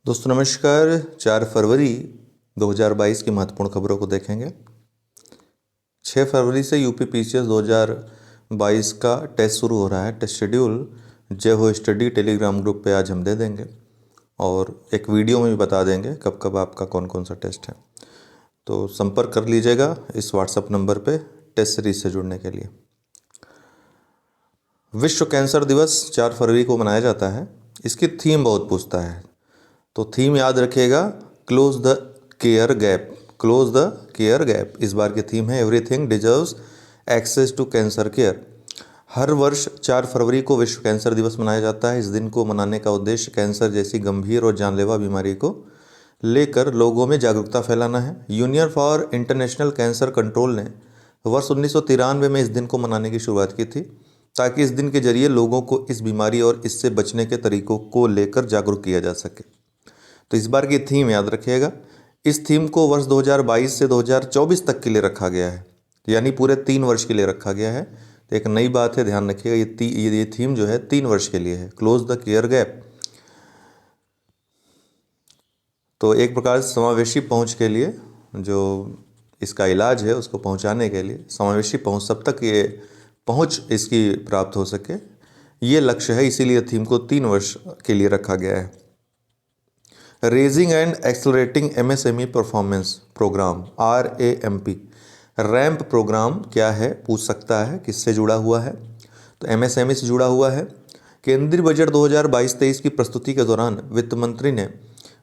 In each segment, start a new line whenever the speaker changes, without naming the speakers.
दोस्तों नमस्कार। 4 फरवरी 2022 की महत्वपूर्ण खबरों को देखेंगे। 6 फरवरी से यूपी पीसीएस 2022 का टेस्ट शुरू हो रहा है। टेस्ट शेड्यूल जय हो स्टडी टेलीग्राम ग्रुप पे आज हम दे देंगे और एक वीडियो में भी बता देंगे कब कब आपका कौन कौन सा टेस्ट है। तो संपर्क कर लीजिएगा इस व्हाट्सएप नंबर पे टेस्ट सीरीज से जुड़ने के लिए। विश्व कैंसर दिवस 4 फरवरी को मनाया जाता है। इसकी थीम बहुत पूछता है, तो थीम याद रखिएगा, close the care gap. Close the care gap इस बार की थीम है। Everything deserves access to cancer care. हर वर्ष 4 फरवरी को विश्व कैंसर दिवस मनाया जाता है। इस दिन को मनाने का उद्देश्य कैंसर जैसी गंभीर और जानलेवा बीमारी को लेकर लोगों में जागरूकता फैलाना है। Union for international cancer control ने वर्ष 1993 में इस दिन को मनाने की शुरुआत की थी, ताकि इस दिन के जरिए लोगों को इस बीमारी और इससे बचने के तरीकों को लेकर जागरूक किया जा सके। तो इस बार की थीम याद रखिएगा। इस थीम को वर्ष 2022 से 2024 तक के लिए रखा गया है, यानी पूरे 3 वर्ष के लिए रखा गया है। तो एक नई बात है, ध्यान रखिएगा, ये थीम जो है 3 वर्ष के लिए है, क्लोज द केयर गैप। तो एक प्रकार से समावेशी पहुंच के लिए, जो इसका इलाज है उसको पहुंचाने के लिए, समावेशी पहुंच सब तक ये पहुंच इसकी प्राप्त हो सके, ये लक्ष्य है। इसीलिए थीम को 3 वर्ष के लिए रखा गया है। Raising and accelerating MSME performance programme RAMP। RAMP programme क्या है पूछ सकता है, किससे जुड़ा हुआ है? तो एमएसएमई से जुड़ा हुआ है। केंद्रीय बजट 2022-23 की प्रस्तुति के दौरान वित्त मंत्री ने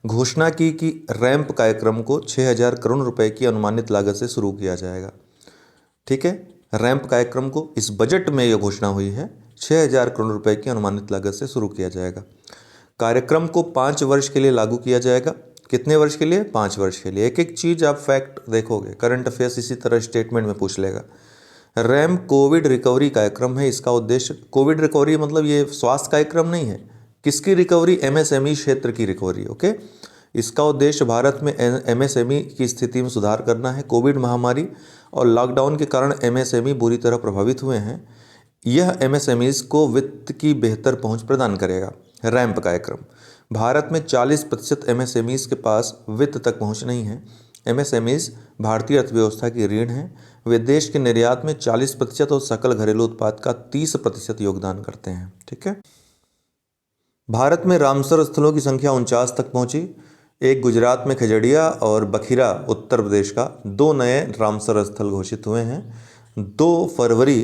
घोषणा की कि रैम्प कार्यक्रम को 6,000 करोड़ रुपए की अनुमानित लागत से शुरू किया जाएगा। ठीक है, रैम्प कार्यक्रम को इस बजट में यह घोषणा हुई है, 6,000 करोड़ रुपए की अनुमानित लागत से शुरू किया जाएगा। कार्यक्रम को 5 वर्ष के लिए लागू किया जाएगा। कितने वर्ष के लिए? 5 वर्ष के लिए। एक एक चीज आप फैक्ट देखोगे, करंट अफेयर्स इसी तरह स्टेटमेंट में पूछ लेगा। रैम्प कोविड रिकवरी कार्यक्रम है। इसका उद्देश्य कोविड रिकवरी मतलब ये स्वास्थ्य कार्यक्रम नहीं है। किसकी रिकवरी? MSME क्षेत्र की रिकवरी। ओके, इसका उद्देश्य भारत में MSME की स्थिति में सुधार करना है। कोविड महामारी और लॉकडाउन के कारण MSME बुरी तरह प्रभावित हुए हैं। यह MSMEs को वित्त की बेहतर पहुंच प्रदान करेगा। रैम्प कार्यक्रम, भारत में 40% MSMEs के पास वित्त तक पहुंच नहीं है। MSMEs भारतीय अर्थव्यवस्था की रीढ़ हैं। वे देश के निर्यात में 40% और सकल घरेलू उत्पाद का 30% योगदान करते हैं। ठीक है, भारत में रामसर स्थलों की संख्या 49 तक पहुंची। एक गुजरात में खजड़िया और बखीरा उत्तर प्रदेश का 2 नए रामसर स्थल घोषित हुए हैं। 2 फरवरी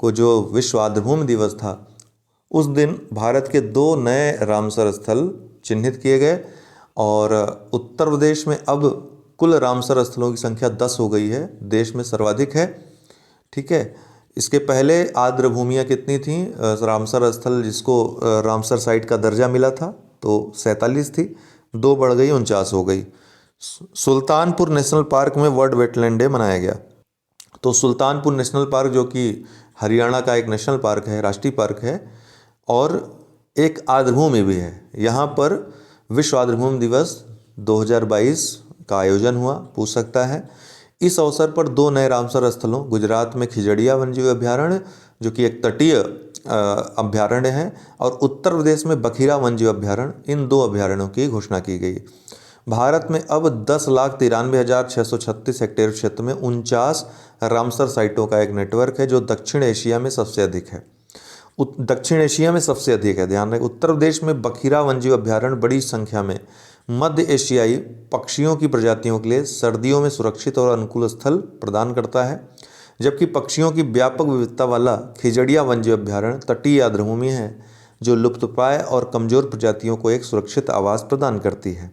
को जो विश्व आर्द्रभूमि दिवस था, उस दिन भारत के 2 नए रामसर स्थल चिन्हित किए गए और उत्तर प्रदेश में अब कुल रामसर स्थलों की संख्या 10 हो गई है, देश में सर्वाधिक है। ठीक है, इसके पहले आर्द्र भूमियाँ कितनी थी? रामसर स्थल जिसको रामसर साइट का दर्जा मिला था तो 47 थी, 2 बढ़ गई, 49 हो गई। सुल्तानपुर नेशनल पार्क में वर्ल्ड वेटलैंड डे मनाया गया। तो सुल्तानपुर नेशनल पार्क जो कि हरियाणा का एक नेशनल पार्क है, राष्ट्रीय पार्क है और एक आर्द्रभूमि भी है। यहाँ पर विश्व आर्द्रभूमि दिवस 2022 का आयोजन हुआ, पूछ सकता है। इस अवसर पर 2 नए रामसर स्थलों, गुजरात में खिजड़िया वन्यजीव अभ्यारण्य जो कि एक तटीय अभ्यारण्य है, और उत्तर प्रदेश में बखीरा वन्यजीव अभ्यारण्य, इन 2 अभ्यारण्यों की घोषणा की गई। भारत में अब 10,93,636 हेक्टेयर क्षेत्र में 49 रामसर साइटों का एक नेटवर्क है, जो दक्षिण एशिया में सबसे अधिक है। दक्षिण एशिया में सबसे अधिक है, ध्यान रखें। उत्तर प्रदेश में बखीरा वन्यजीव अभ्यारण्य बड़ी संख्या में मध्य एशियाई पक्षियों की प्रजातियों के लिए सर्दियों में सुरक्षित और अनुकूल स्थल प्रदान करता है, जबकि पक्षियों की व्यापक विविधता वाला खिजड़िया वन्यजीव अभ्यारण्य तटीय आर्द्रभूमि है, जो लुप्तप्राय और कमजोर प्रजातियों को एक सुरक्षित आवास प्रदान करती है।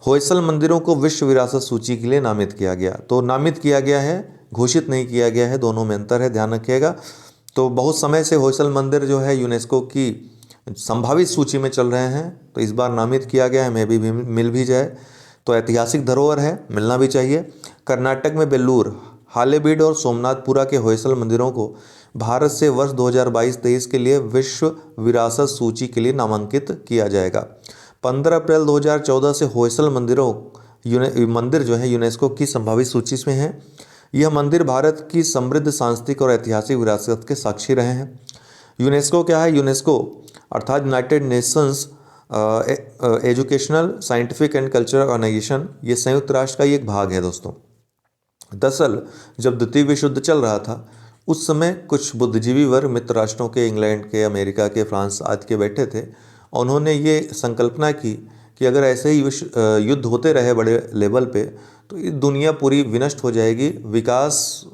होयसल मंदिरों को विश्व विरासत सूची के लिए नामित किया गया। तो नामित किया गया है, घोषित नहीं किया गया है, दोनों में अंतर है, ध्यान रखिएगा। तो बहुत समय से होयसल मंदिर जो है यूनेस्को की संभावित सूची में चल रहे हैं, तो इस बार नामित किया गया है, मे भी मिल भी जाए तो ऐतिहासिक धरोहर है, मिलना भी चाहिए। कर्नाटक में बेल्लूर, हालेबीड और सोमनाथपुरा के होयसल मंदिरों को भारत से वर्ष 2022-23 के लिए विश्व विरासत सूची के लिए नामांकित किया जाएगा। 15 अप्रैल 2014 से होयसल मंदिर जो है यूनेस्को की संभावित सूची में है। यह मंदिर भारत की समृद्ध सांस्कृतिक और ऐतिहासिक विरासत के साक्षी रहे हैं। यूनेस्को क्या है? यूनेस्को अर्थात United Nations Educational Scientific and Cultural Organization, ये संयुक्त राष्ट्र का ही एक भाग है दोस्तों। दरअसल जब द्वितीय विश्व युद्ध चल रहा था उस समय कुछ बुद्धिजीवी वर्ग मित्र राष्ट्रों के, इंग्लैंड के, अमेरिका के, फ्रांस आदि के बैठे थे। उन्होंने ये संकल्पना की कि अगर ऐसे ही युद्ध होते रहे बड़े लेवल पे तो ये दुनिया पूरी विनष्ट हो जाएगी, विकास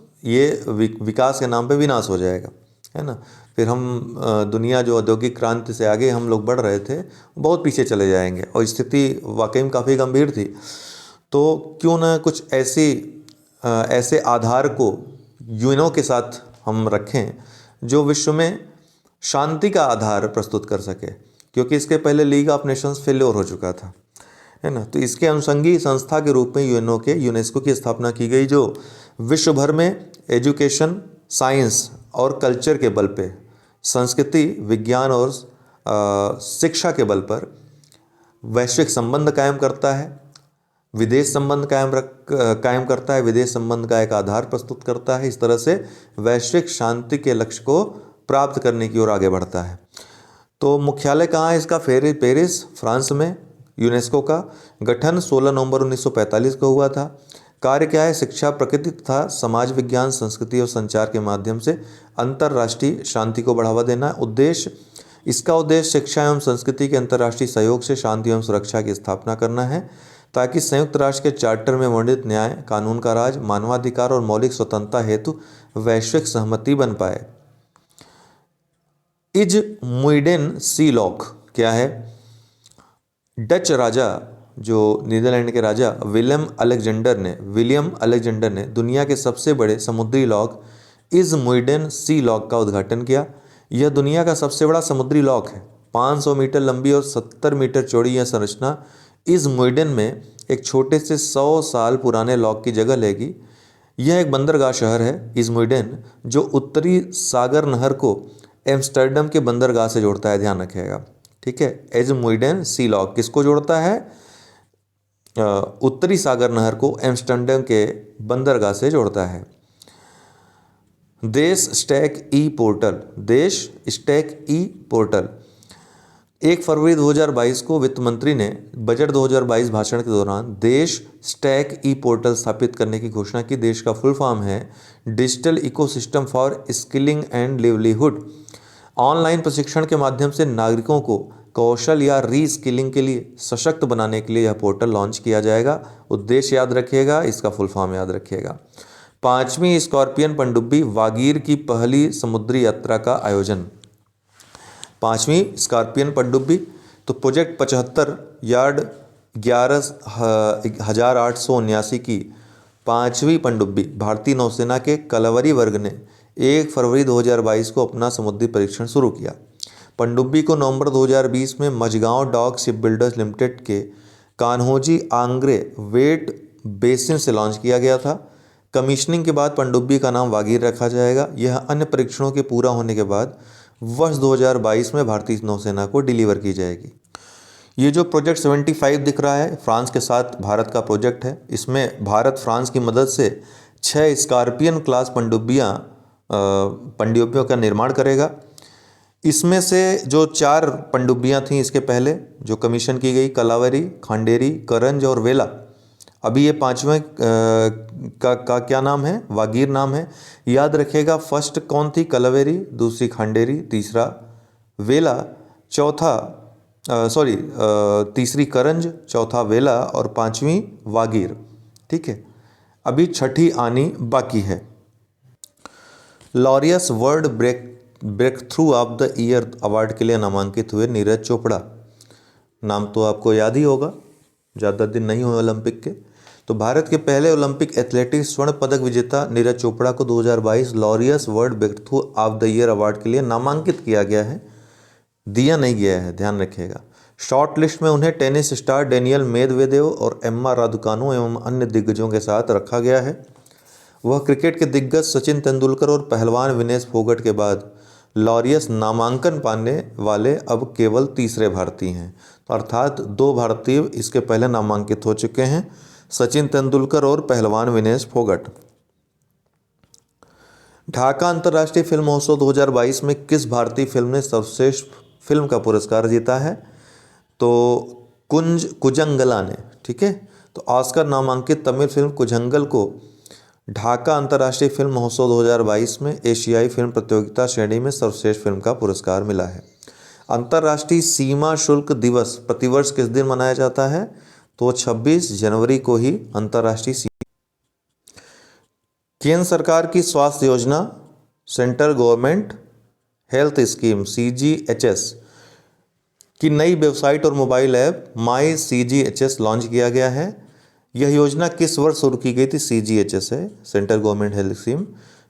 के नाम पे विनाश हो जाएगा, है ना। फिर हम दुनिया जो औद्योगिक क्रांति से आगे हम लोग बढ़ रहे थे बहुत पीछे चले जाएंगे, और स्थिति वाकई में काफ़ी गंभीर थी। तो क्यों ना कुछ ऐसे आधार को यूएनओ के साथ हम रखें जो विश्व में शांति का आधार प्रस्तुत कर सके, क्योंकि इसके पहले लीग ऑफ नेशंस फेल्योर हो चुका था, है ना। तो इसके अनुषंगी संस्था के रूप में यूनेस्को की स्थापना की गई, जो विश्व भर में एजुकेशन, साइंस और कल्चर के बल पे, संस्कृति, विज्ञान और शिक्षा के बल पर वैश्विक संबंध कायम करता है, विदेश संबंध कायम करता है, विदेश संबंध का एक आधार प्रस्तुत करता है। इस तरह से वैश्विक शांति के लक्ष्य को प्राप्त करने की ओर आगे बढ़ता है। तो मुख्यालय कहाँ है इसका? पेरिस, फ्रांस में। यूनेस्को का गठन 16 नवंबर 1945 को हुआ था। कार्य क्या है? शिक्षा, प्रकृति तथा समाज विज्ञान, संस्कृति और संचार के माध्यम से अंतर्राष्ट्रीय शांति को बढ़ावा देना। इसका उद्देश्य शिक्षा एवं संस्कृति के अंतर्राष्ट्रीय सहयोग से शांति एवं सुरक्षा की स्थापना करना है, ताकि संयुक्त राष्ट्र के चार्टर में वर्णित न्याय, कानून का राज, मानवाधिकार और मौलिक स्वतंत्रता हेतु वैश्विक सहमति बन पाए। इजमुइडेन सी लॉक क्या है? डच राजा, जो नीदरलैंड के राजा विलियम अलेक्जेंडर ने दुनिया के सबसे बड़े समुद्री लॉक इजमुइडेन सी लॉक का उद्घाटन किया। यह दुनिया का सबसे बड़ा समुद्री लॉक है। 500 मीटर लंबी और 70 मीटर चौड़ी यह संरचना इजमुइडेन में एक छोटे से 100 साल पुराने लॉक की जगह लेगी। यह एक बंदरगाह शहर है इजमुइडेन, जो उत्तरी सागर नहर को एम्स्टर्डम के बंदरगाह से जोड़ता है। ध्यान रखिएगा, ठीक है। इजमुइडेन सी लॉक किसको जोड़ता है? उत्तरी सागर नहर को एम्स्टर्डम के बंदरगाह से जोड़ता है। देश स्टैक ई पोर्टल 1 फरवरी 2022 को वित्त मंत्री ने बजट 2022 भाषण के दौरान देश स्टैक ई पोर्टल स्थापित करने की घोषणा की। देश का फुल फॉर्म है digital ecosystem for skilling and livelihood. Online प्रशिक्षण के माध्यम से नागरिकों को कौशल या रीस्किलिंग के लिए सशक्त बनाने के लिए यह पोर्टल लॉन्च किया जाएगा। उद्देश्य याद रखिएगा, इसका फुल फॉर्म याद रखिएगा। 5वीं स्कॉर्पियन पनडुब्बी वागीर की पहली समुद्री यात्रा का आयोजन। 5वीं स्कॉर्पियन पनडुब्बी, तो प्रोजेक्ट 75 यार्ड 11,879 की 5वीं पनडुब्बी भारतीय नौसेना के कलावरी वर्ग ने 1 फरवरी 2022 को अपना समुद्री परीक्षण शुरू किया। पनडुब्बी को नवंबर 2020 में Mazagon Dock Ship Builders Limited के कान्होजी आंग्रे वेट बेसिन से लॉन्च किया गया था। कमीशनिंग के बाद पनडुब्बी का नाम वागीर रखा जाएगा। यह अन्य परीक्षणों के पूरा होने के बाद वर्ष 2022 में भारतीय नौसेना को डिलीवर की जाएगी। ये जो प्रोजेक्ट 75 दिख रहा है, फ्रांस के साथ भारत का प्रोजेक्ट है। इसमें भारत फ्रांस की मदद से 6 स्कॉर्पियन क्लास पनडुब्बियों का निर्माण करेगा। इसमें से जो 4 पनडुब्बियाँ थीं इसके पहले जो कमीशन की गई, कलावरी, खांडेरी, करंज और वेला, अभी ये 5वें का क्या नाम है? वागीर नाम है। याद रखिएगा, फर्स्ट कौन थी? कलावेरी, दूसरी खांडेरी, तीसरा वेला, तीसरी करंज, चौथा वेला और 5वीं वागीर, ठीक है। अभी 6ठी आनी बाकी है। Laureus World Breakthrough of the Year Award के लिए नामांकित हुए नीरज चोपड़ा। नाम तो आपको याद ही होगा, ज़्यादा दिन नहीं हुए ओलंपिक के। तो भारत के पहले ओलंपिक एथलेटिक्स स्वर्ण पदक विजेता नीरज चोपड़ा को 2022 Laureus World Breakthrough of the Year Award के लिए नामांकित किया गया है, दिया नहीं गया है, ध्यान रखिएगा। शॉर्ट लिस्ट में उन्हें टेनिस स्टार डेनियल मेदवेदेव और एम्मा रादुकानु एवं अन्य दिग्गजों के साथ रखा गया है। वह क्रिकेट के दिग्गज सचिन तेंदुलकर और पहलवान विनेश फोगट के बाद लॉरियस नामांकन पाने वाले अब केवल तीसरे भारतीय हैं। तो अर्थात 2 भारतीय इसके पहले नामांकित हो चुके हैं, सचिन तेंदुलकर और पहलवान विनेश फोगट। ढाका अंतर्राष्ट्रीय फिल्म महोत्सव 2022 में किस भारतीय फिल्म ने सर्वश्रेष्ठ फिल्म का पुरस्कार जीता है? तो कुजंगला ने, ठीक है। तो ऑस्कर नामांकित तमिल फिल्म कुजंगल को ढाका अंतर्राष्ट्रीय फिल्म महोत्सव 2022 में एशियाई फिल्म प्रतियोगिता श्रेणी में सर्वश्रेष्ठ फिल्म का पुरस्कार मिला है। अंतर्राष्ट्रीय सीमा शुल्क दिवस प्रतिवर्ष किस दिन मनाया जाता है? तो 26 जनवरी को ही अंतर्राष्ट्रीय केंद्र सरकार की स्वास्थ्य योजना central government health scheme CGHS की नई वेबसाइट और मोबाइल ऐप माई CGHS लॉन्च किया गया है। यह योजना किस वर्ष शुरू की गई थी? CGHS है, सेंट्रल गवर्नमेंट हेल्थ स्कीम,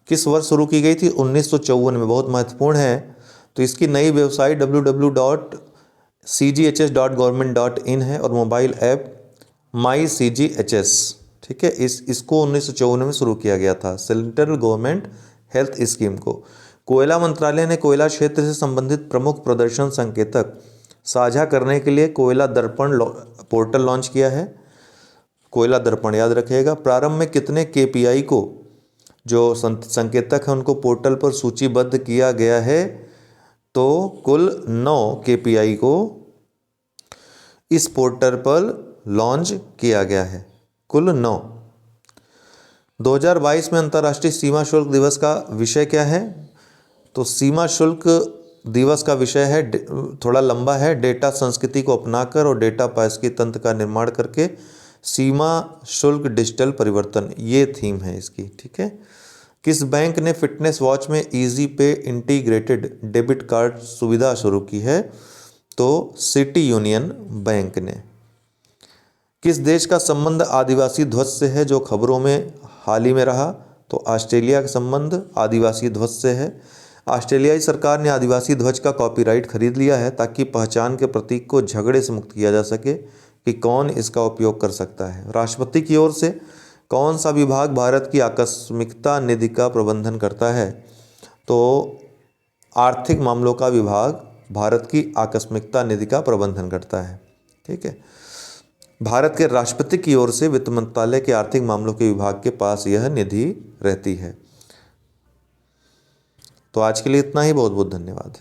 किस वर्ष शुरू की गई थी? 1954 में। बहुत महत्वपूर्ण है। तो इसकी नई वेबसाइट www.cghs.government.in है और मोबाइल ऐप माई CGHS, ठीक है। इसको 1954 में शुरू किया गया था, सेंट्रल गवर्नमेंट हेल्थ स्कीम को। कोयला मंत्रालय ने कोयला क्षेत्र से संबंधित प्रमुख प्रदर्शन संकेतक साझा करने के लिए कोयला दर्पण पोर्टल लॉन्च किया है। कोयला दर्पण याद रखिएगा। प्रारंभ में कितने KPI को जो संकेतक हैं उनको पोर्टल पर सूचीबद्ध किया गया है? तो कुल 9 KPI को इस पोर्टल पर लॉन्च किया गया है, कुल 9। 2022 में अंतर्राष्ट्रीय सीमा शुल्क दिवस का विषय क्या है? तो सीमा शुल्क दिवस का विषय है, थोड़ा लंबा है, डेटा संस्कृति को अपनाकर और डेटा पारिस्थितिकी तंत्र का निर्माण करके सीमा शुल्क डिजिटल परिवर्तन, ये थीम है इसकी, ठीक है। किस बैंक ने फिटनेस वॉच में इजी पे इंटीग्रेटेड डेबिट कार्ड सुविधा शुरू की है? तो सिटी यूनियन बैंक ने। किस देश का संबंध आदिवासी ध्वज से है जो खबरों में हाल ही में रहा? तो ऑस्ट्रेलिया का संबंध आदिवासी ध्वज से है। ऑस्ट्रेलियाई सरकार ने आदिवासी ध्वज का कॉपीराइट खरीद लिया है ताकि पहचान के प्रतीक को झगड़े से मुक्त किया जा सके कि कौन इसका उपयोग कर सकता है। राष्ट्रपति की ओर से कौन सा विभाग भारत की आकस्मिकता निधि का प्रबंधन करता है? तो आर्थिक मामलों का विभाग भारत की आकस्मिकता निधि का प्रबंधन करता है, ठीक है। भारत के राष्ट्रपति की ओर से वित्त मंत्रालय के आर्थिक मामलों के विभाग के पास यह निधि रहती है। तो आज के लिए इतना ही। बहुत बहुत धन्यवाद।